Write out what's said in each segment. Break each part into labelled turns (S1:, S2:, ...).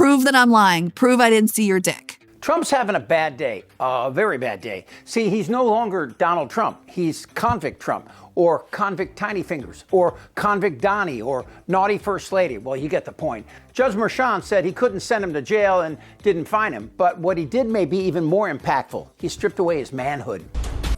S1: Prove that I'm lying. Prove I didn't see your dick.
S2: Trump's having a bad day, a very bad day. See, he's no longer Donald Trump. He's Convict Trump, or Convict Tiny Fingers, or Convict Donnie, or Naughty First Lady. Well, you get the point. Judge Maran said he couldn't send him to jail and didn't fine him. But what he did may be even more impactful. He stripped away his manhood.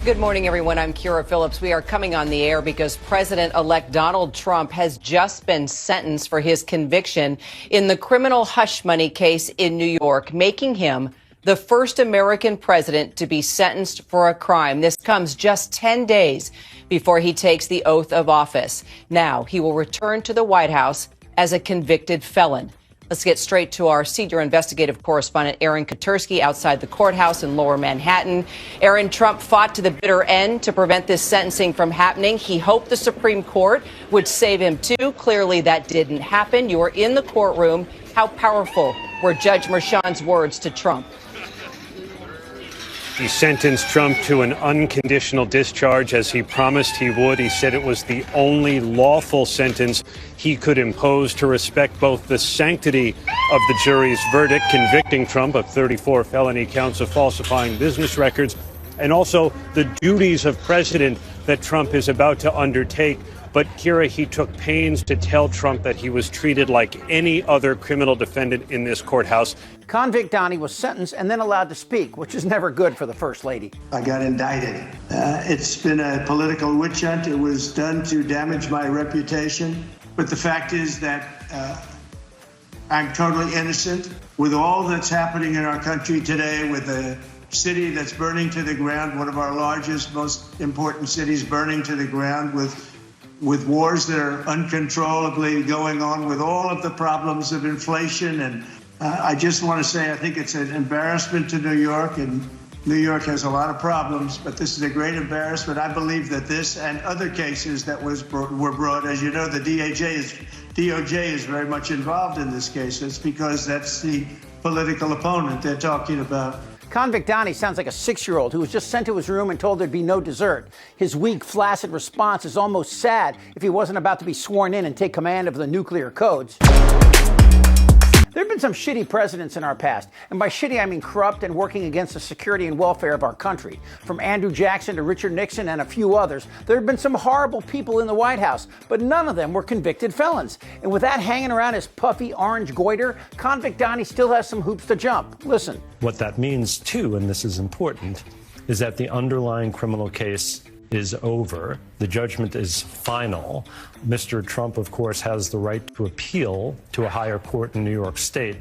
S3: Good morning, everyone. I'm Kira Phillips. We are coming on the air because President-elect Donald Trump has just been sentenced for his conviction in the criminal hush money case in New York, making him the first American president to be sentenced for a crime. This comes just 10 days before he takes the oath of office. Now he will return to the White House as a convicted felon. Let's get straight to our senior investigative correspondent, Aaron Katersky, outside the courthouse in Lower Manhattan. Aaron, Trump fought to the bitter end to prevent this sentencing from happening. He hoped the Supreme Court would save him, too. Clearly, that didn't happen. You were in the courtroom. How powerful were Judge Merchan's words to Trump?
S4: He sentenced Trump to an unconditional discharge, as he promised he would. He said it was the only lawful sentence he could impose to respect both the sanctity of the jury's verdict, convicting Trump of 34 felony counts of falsifying business records, and also the duties of president that Trump is about to undertake. But, Kira, he took pains to tell Trump that he was treated like any other criminal defendant in this courthouse.
S2: Convict Donnie was sentenced and then allowed to speak, which is never good for the First Lady.
S5: I got indicted. It's been a political witch hunt. It was done to damage my reputation. But the fact is that I'm totally innocent. With all that's happening in our country today, with the city that's burning to the ground, one of our largest, most important cities burning to the ground, with wars that are uncontrollably going on, with all of the problems of inflation. And I just want to say I think it's an embarrassment to New York, and New York has a lot of problems, but this is a great embarrassment. I believe that this and other cases that were brought, as you know, the DOJ is very much involved in this case. It's because that's the political opponent they're talking about.
S2: Convict Donnie sounds like a 6-year-old who was just sent to his room and told there'd be no dessert. His weak, flaccid response is almost sad if he wasn't about to be sworn in and take command of the nuclear codes. There have been some shitty presidents in our past, and by shitty I mean corrupt and working against the security and welfare of our country. From Andrew Jackson to Richard Nixon and a few others, there have been some horrible people in the White House, but none of them were convicted felons. And with that hanging around his puffy orange goiter, Convict Donnie still has some hoops to jump. Listen.
S6: What that means, too, and this is important, is that the underlying criminal case is over. The judgment is final. Mr. Trump, of course, has the right to appeal to a higher court in New York State,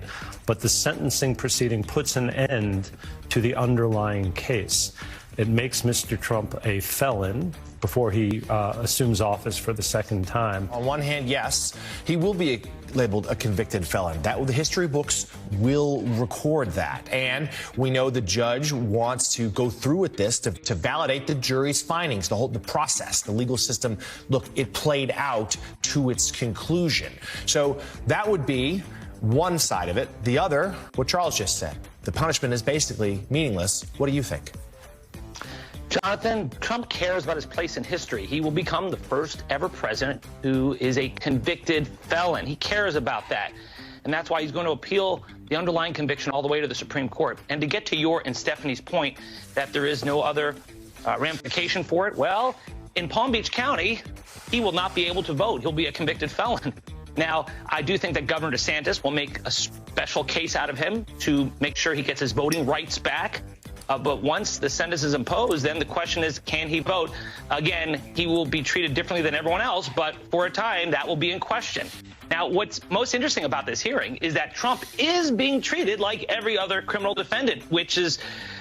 S6: but the sentencing proceeding puts an end to the underlying case. It makes Mr. Trump a felon before he assumes office for the second time.
S7: On one hand, yes, he will be labeled a convicted felon. The history books will record that. And we know the judge wants to go through with this to validate the jury's findings, the process, the legal system. Look, it played out to its conclusion. So that would be one side of it. The other, what Charles just said, the punishment is basically meaningless. What do you think?
S8: Jonathan, Trump cares about his place in history. He will become the first ever president who is a convicted felon. He cares about that. And that's why he's going to appeal the underlying conviction all the way to the Supreme Court. And to get to your and Stephanie's point that there is no other ramification for it, well, in Palm Beach County, he will not be able to vote. He'll be a convicted felon. Now, I do think that Governor DeSantis will make a special case out of him to make sure he gets his voting rights back. But once the sentence is imposed, then the question is, can he vote? Again, he will be treated differently than everyone else, but for a time, that will be in question. Now, what's most interesting about this hearing is that Trump is being treated like every other criminal defendant, which is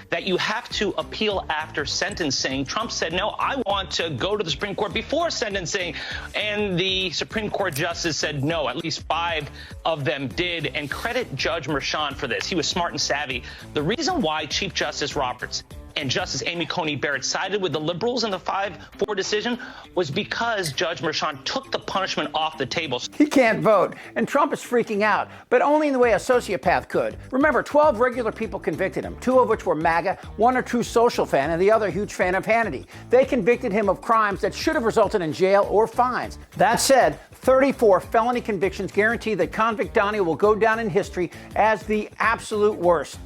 S8: that you have to appeal after sentencing. Trump said, no, I want to go to the Supreme Court before sentencing. And the Supreme Court justice said no. At least 5 of them did. And credit Judge Merchan for this. He was smart and savvy. The reason why Chief Justice Roberts and Justice Amy Coney Barrett sided with the liberals in the 5-4 decision was because Judge Maran took the punishment off the table.
S2: He can't vote, and Trump is freaking out, but only in the way a sociopath could. Remember, 12 regular people convicted him, 2 of which were MAGA, 1 a true social fan, and the other a huge fan of Hannity. They convicted him of crimes that should have resulted in jail or fines. That said, 34 felony convictions guarantee that Convict Donnie will go down in history as the absolute worst.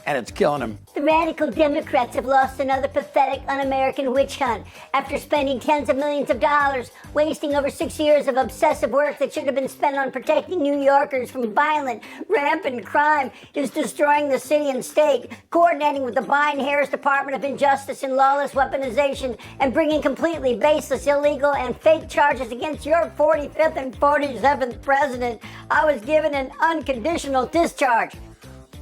S2: And it's killing him.
S9: The radical Democrats have lost another pathetic, un-American witch hunt. After spending tens of millions of dollars, wasting over 6 years of obsessive work that should have been spent on protecting New Yorkers from violent, rampant crime, is destroying the city and state, coordinating with the Biden-Harris Department of Injustice and Lawless Weaponization, and bringing completely baseless, illegal, and fake charges against your 45th and 47th president. I was given an unconditional discharge.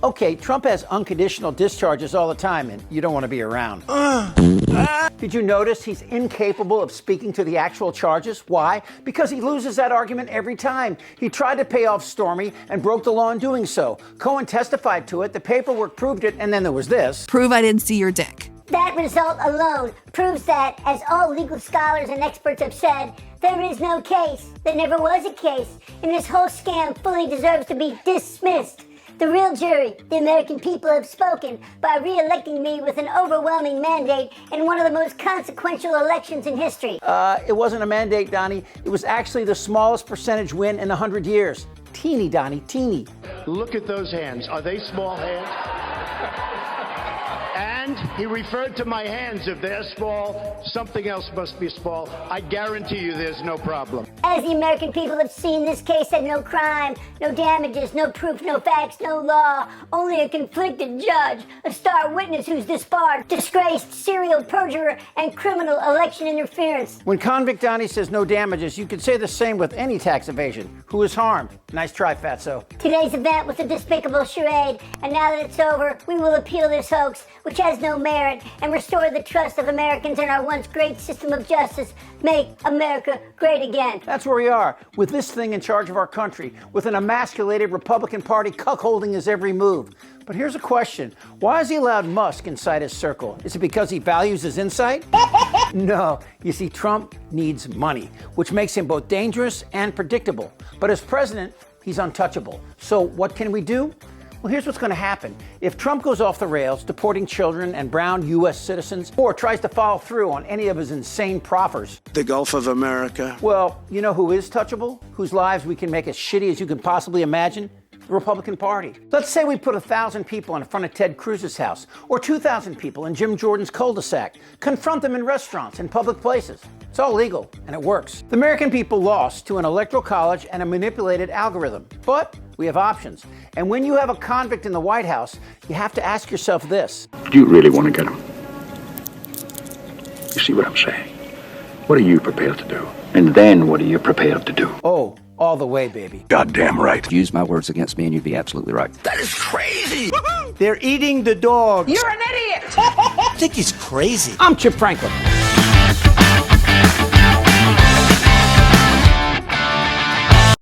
S2: Okay, Trump has unconditional discharges all the time, and you don't want to be around. Did you notice he's incapable of speaking to the actual charges? Why? Because he loses that argument every time. He tried to pay off Stormy and broke the law in doing so. Cohen testified to it, the paperwork proved it, and then there was this.
S1: Prove I didn't see your dick.
S9: That result alone proves that, as all legal scholars and experts have said, there is no case. There never was a case, and this whole scam fully deserves to be dismissed. The real jury, the American people, have spoken by re-electing me with an overwhelming mandate in one of the most consequential elections in history.
S2: It wasn't a mandate, Donnie. It was actually the smallest percentage win in 100 years. Teeny, Donnie, teeny.
S5: Look at those hands. Are they small hands? And he referred to my hands. If they're small, something else must be small. I guarantee you there's no problem.
S9: As the American people have seen, this case had no crime, no damages, no proof, no facts, no law, only a conflicted judge, a star witness who's disbarred, disgraced, serial perjurer, and criminal election interference.
S2: When Convict Donnie says no damages, you could say the same with any tax evasion. Who is harmed? Nice try, Fatso.
S9: Today's event was a despicable charade, and now that it's over, we will appeal this hoax, which has no merit, and restore the trust of Americans in our once great system of justice. Make America great again.
S2: That's where we are, with this thing in charge of our country, with an emasculated Republican Party cuckolding his every move. But here's a question. Why has he allowed Musk inside his circle? Is it because he values his insight? No. You see, Trump needs money, which makes him both dangerous and predictable. But as president, he's untouchable. So what can we do? Well, here's what's going to happen. If Trump goes off the rails, deporting children and brown U.S. citizens, or tries to follow through on any of his insane proffers.
S5: The Gulf of America.
S2: Well, you know who is touchable? Whose lives we can make as shitty as you can possibly imagine? The Republican Party. Let's say we put 1,000 people in front of Ted Cruz's house, or 2,000 people in Jim Jordan's cul-de-sac. Confront them in restaurants and public places. It's all legal, and it works. The American people lost to an electoral college and a manipulated algorithm. But we have options. And when you have a convict in the White House, you have to ask yourself this.
S10: Do you really want to get him? You see what I'm saying? What are you prepared to do? And then what are you prepared to do?
S2: Oh, all the way, baby.
S10: Goddamn right.
S11: Use my words against me and you'd be absolutely right.
S10: That is crazy!
S5: They're eating the dog.
S3: You're an idiot!
S12: I think he's crazy.
S2: I'm Chip Franklin.